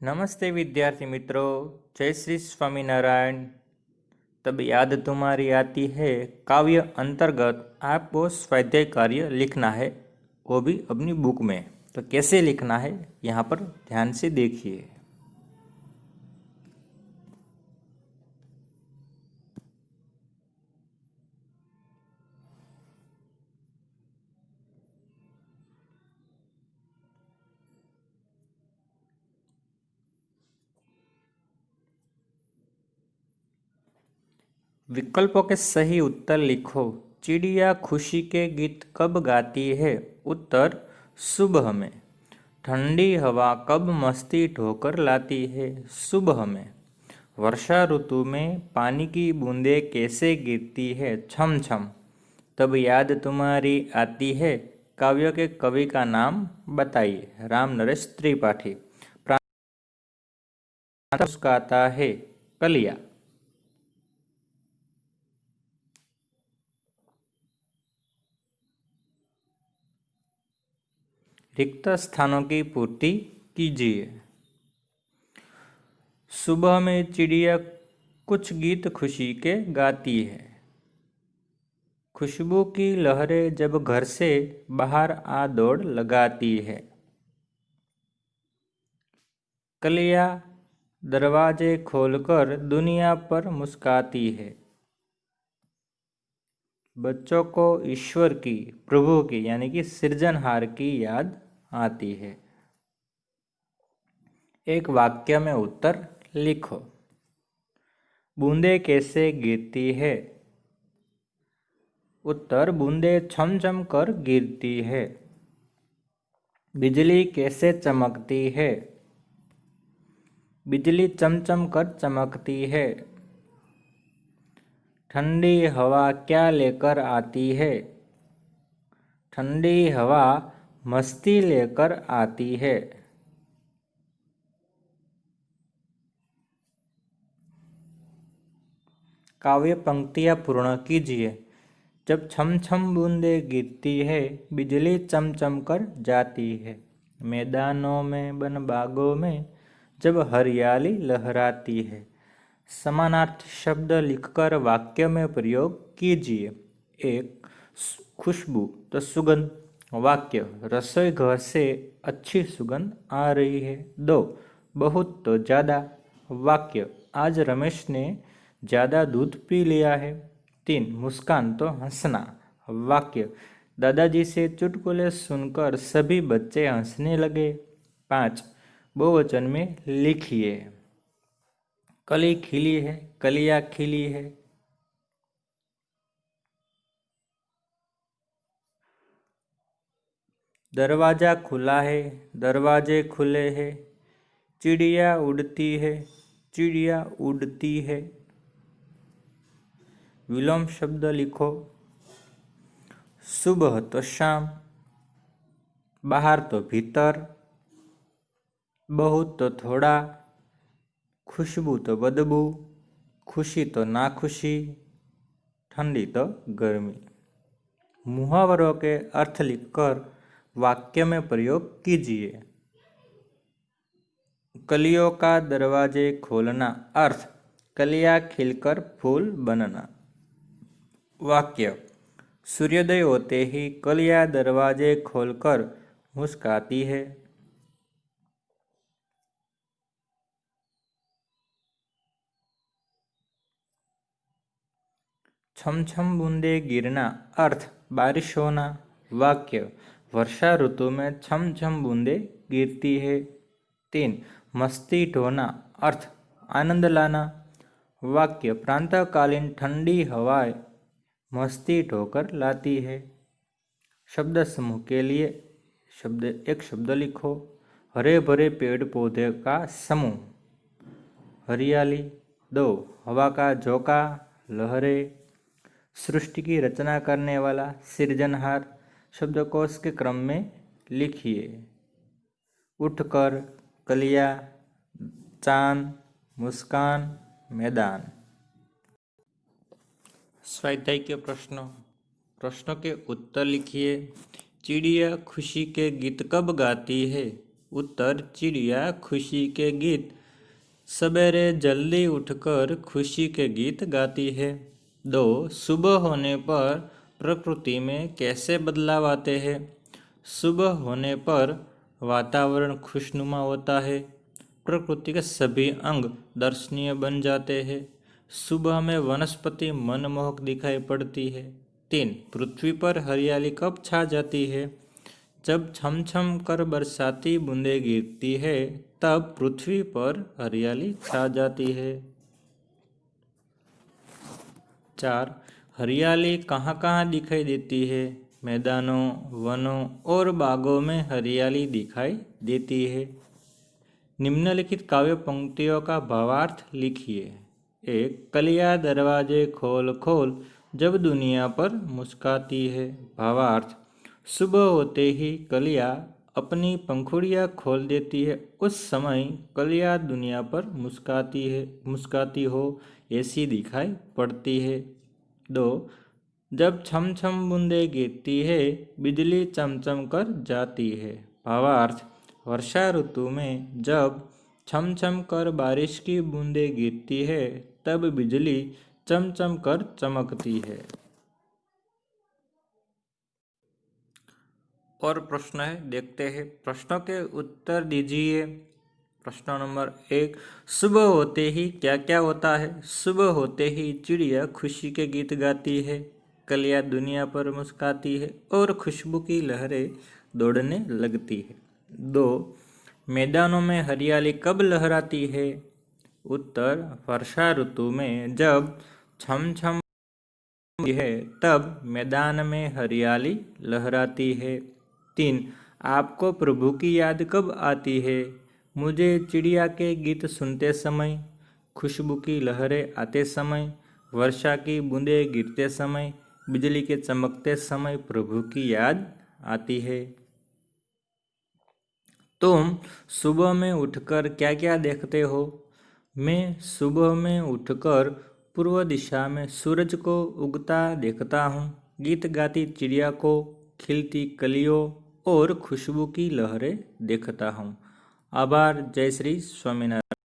नमस्ते विद्यार्थी मित्रों, जय श्री स्वामीनारायण। तब याद तुम्हारी आती है काव्य अंतर्गत आपको स्वाध्याय कार्य लिखना है, वो भी अपनी बुक में। तो कैसे लिखना है यहाँ पर ध्यान से देखिए। विकल्पों के सही उत्तर लिखो। चिड़िया खुशी के गीत कब गाती है? उत्तर सुबह में। ठंडी हवा कब मस्ती ढोकर लाती है? सुबह में। वर्षा ऋतु में पानी की बूंदें कैसे गिरती है? छम छम। तब याद तुम्हारी आती है काव्य के कवि का नाम बताइए। राम नरेश त्रिपाठी। प्रांत गाता है कलिया। रिक्त स्थानों की पूर्ति कीजिए। सुबह में चिड़िया कुछ गीत खुशी के गाती है। खुशबू की लहरें जब घर से बाहर आ दौड़ लगाती है। कलिया दरवाजे खोलकर दुनिया पर मुस्काती है। बच्चों को ईश्वर की, प्रभु की यानी कि सृजनहार की याद आती है। एक वाक्य में उत्तर लिखो। बूंदे कैसे गिरती है? उत्तर बूंदे छम छम कर गिरती है। बिजली कैसे चमकती है? बिजली चमचम कर चमकती है। ठंडी हवा क्या लेकर आती है? ठंडी हवा मस्ती लेकर आती है। काव्य पंक्तियाँ पूर्ण कीजिए। जब छम छम बूंदे गिरती है, बिजली चमचम कर जाती है। मैदानों में, वन बागों में जब हरियाली लहराती है। समानार्थी शब्द लिखकर वाक्य में प्रयोग कीजिए। एक, खुशबू तो सुगंध। वाक्य, रसोई घर से अच्छी सुगंध आ रही है। दो, बहुत तो ज़्यादा। वाक्य, आज रमेश ने ज़्यादा दूध पी लिया है। तीन, मुस्कान तो हंसना। वाक्य, दादाजी से चुटकुले सुनकर सभी बच्चे हंसने लगे। पाँच, बहुवचन में लिखिए। कली खिली है, कलियाँ खिली है। दरवाज़ा खुला है, दरवाजे खुले हैं। चिड़िया उड़ती है, चिड़िया उड़ती है। विलोम शब्द लिखो। सुबह तो शाम, बाहर तो भीतर, बहुत तो थोड़ा, खुशबू तो बदबू, खुशी तो नाखुशी, ठंडी तो गर्मी। मुहावरों के अर्थ लिखकर वाक्य में प्रयोग कीजिए। कलियों का दरवाजे खोलना। अर्थ, कलियां खिलकर फूल बनना। वाक्य, सूर्योदय होते ही कलियां दरवाजे खोलकर मुस्काती है। छम छम बूंदे गिरना। अर्थ, बारिश होना। वाक्य, वर्षा ऋतु में छम छम बूंदे गिरती है। तीन, मस्ती ढोना। अर्थ, आनंद लाना। वाक्य, प्रातःकालीन ठंडी हवाएं मस्ती ढोकर लाती है। शब्द समूह के लिए एक शब्द लिखो। हरे भरे पेड़ पौधे का समूह। हरियाली। दो, हवा का झोंका, लहरें। सृष्टि की रचना करने वाला, सृजनहार। शब्दकोश के क्रम में लिखिए। उठकर, कलिया, चांद, मुस्कान, मैदान। स्वाध्याय के प्रश्नों के उत्तर लिखिए। चिड़िया खुशी के गीत कब गाती है? उत्तर चिड़िया खुशी के गीत सवेरे जल्दी उठकर खुशी के गीत गाती है। 2. सुबह होने पर प्रकृति में कैसे बदलाव आते हैं? सुबह होने पर वातावरण खुशनुमा होता है। प्रकृति के सभी अंग दर्शनीय बन जाते हैं। सुबह में वनस्पति मनमोहक दिखाई पड़ती है। 3. पृथ्वी पर हरियाली कब छा जाती है? जब छम छम कर बरसाती बूंदें गिरती है तब पृथ्वी पर हरियाली छा जाती है। 4. हरियाली कहाँ कहाँ दिखाई देती है? मैदानों, वनों और बागों में हरियाली दिखाई देती है। निम्नलिखित काव्य पंक्तियों का भावार्थ लिखिए। 1. कलियाँ दरवाजे खोल खोल जब दुनिया पर मुस्काती है। भावार्थ: सुबह होते ही कलियाँ अपनी पंखुड़ियाँ खोल देती है। उस समय कलियाँ दुनिया पर मुस्काती हो ऐसी दिखाई पड़ती है। 2. जब छम छम बूंदें गिरती है बिजली चमचम कर जाती है। भावार्थ: वर्षा ऋतु में जब छम छम कर बारिश की बूंदें गिरती है तब बिजली चमचम कर चमकती है। और प्रश्न है, देखते हैं। प्रश्नों के उत्तर दीजिए। प्रश्न नंबर 1, सुबह होते ही क्या क्या होता है? सुबह होते ही चिड़िया खुशी के गीत गाती है, कलियाँ दुनिया पर मुस्काती है और खुशबू की लहरें दौड़ने लगती है। 2, मैदानों में हरियाली कब लहराती है? उत्तर: वर्षा ऋतु में जब छम छम है तब मैदान में हरियाली लहराती है। 3, आपको प्रभु की याद कब आती है? मुझे चिड़िया के गीत सुनते समय, खुशबू की लहरें आते समय, वर्षा की बूंदें गिरते समय, बिजली के चमकते समय प्रभु की याद आती है। तुम सुबह में उठकर क्या क्या देखते हो? मैं सुबह में उठकर पूर्व दिशा में सूरज को उगता देखता हूँ, गीत गाती चिड़िया को, खिलती कलियों और खुशबू की लहरें देखता हूँ। आभार। जय श्री स्वामीनारायण।